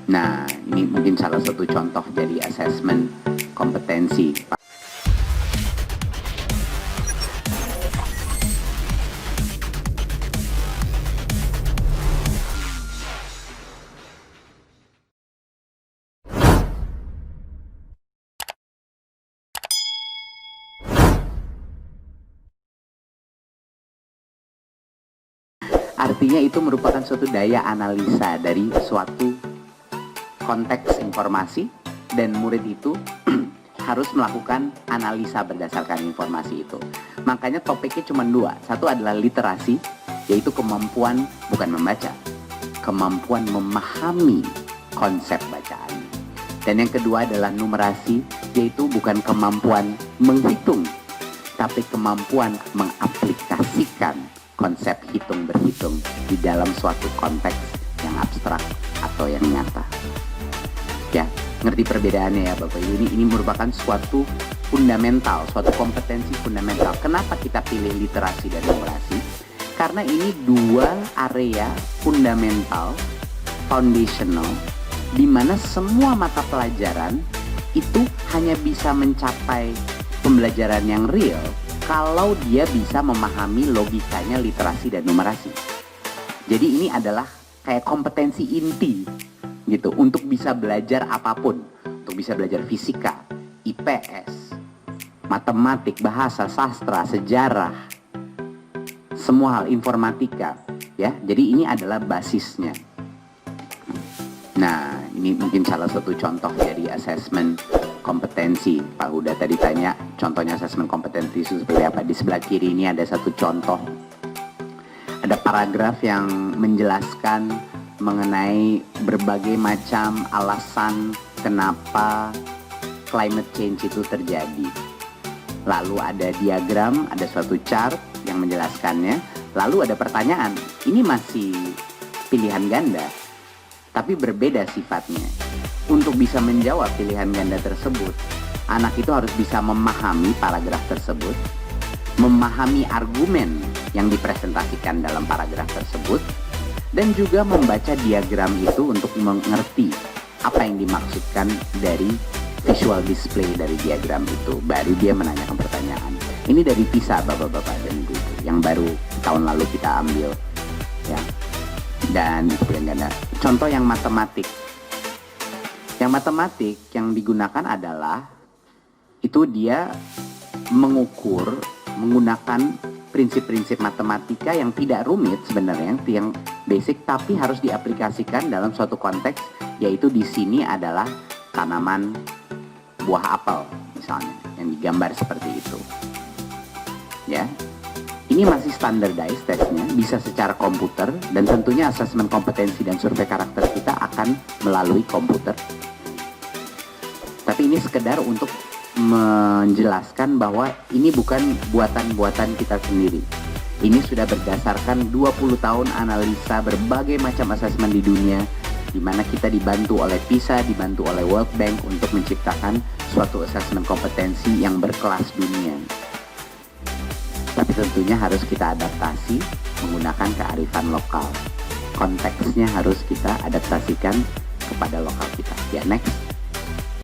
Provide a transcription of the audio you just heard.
Nah, ini mungkin salah satu contoh dari asesmen kompetensi. Artinya itu merupakan suatu daya analisa dari suatu konteks informasi, dan murid itu harus melakukan analisa berdasarkan informasi itu. Makanya topiknya cuma dua. Satu adalah literasi, yaitu kemampuan bukan membaca, kemampuan memahami konsep bacaan. Dan yang kedua adalah numerasi, yaitu bukan kemampuan menghitung, tapi kemampuan mengaplikasikan konsep hitung berhitung di dalam suatu konteks yang abstrak atau yang nyata. Ya, ngerti perbedaannya ya Bapak Ibu. Ini merupakan suatu fundamental, suatu kompetensi fundamental. Kenapa kita pilih literasi dan numerasi? Karena ini dua area fundamental, foundational, di mana semua mata pelajaran itu hanya bisa mencapai pembelajaran yang real kalau dia bisa memahami logikanya literasi dan numerasi. Jadi ini adalah kayak kompetensi inti gitu untuk bisa belajar apapun, untuk bisa belajar fisika, IPS, matematik, bahasa, sastra, sejarah, semua hal, informatika, ya. Jadi ini adalah basisnya. Nah, ini mungkin salah satu contoh dari asesmen kompetensi. Pak Huda tadi tanya contohnya asesmen kompetensi itu seperti apa. Di sebelah kiri ini ada satu contoh, ada paragraf yang menjelaskan mengenai berbagai macam alasan kenapa climate change itu terjadi. Lalu ada diagram, ada suatu chart yang menjelaskannya. Lalu ada pertanyaan, ini masih pilihan ganda, tapi berbeda sifatnya. Untuk bisa menjawab pilihan ganda tersebut, anak itu harus bisa memahami paragraf tersebut, memahami argumen yang dipresentasikan dalam paragraf tersebut, dan juga membaca diagram itu untuk mengerti apa yang dimaksudkan dari visual display dari diagram itu. Baru dia menanyakan pertanyaan. Ini dari PISA Bapak-Bapak dan Ibu yang baru tahun lalu kita ambil, ya. Dan pilihan ganda. Contoh yang matematik. Yang matematik yang digunakan adalah itu dia mengukur menggunakan prinsip-prinsip matematika yang tidak rumit sebenarnya, yang basic, tapi harus diaplikasikan dalam suatu konteks, yaitu di sini adalah tanaman buah apel misalnya yang digambar seperti itu. Ya. Ini masih standardized tesnya, bisa secara komputer, dan tentunya asesmen kompetensi dan survei karakter kita akan melalui komputer. Tapi ini sekedar untuk menjelaskan bahwa ini bukan buatan-buatan kita sendiri. Ini sudah berdasarkan 20 tahun analisa berbagai macam asesmen di dunia, di mana kita dibantu oleh PISA, dibantu oleh World Bank untuk menciptakan suatu asesmen kompetensi yang berkelas dunia. Tapi tentunya harus kita adaptasi menggunakan kearifan lokal. Konteksnya harus kita adaptasikan kepada lokal kita. Ya, next.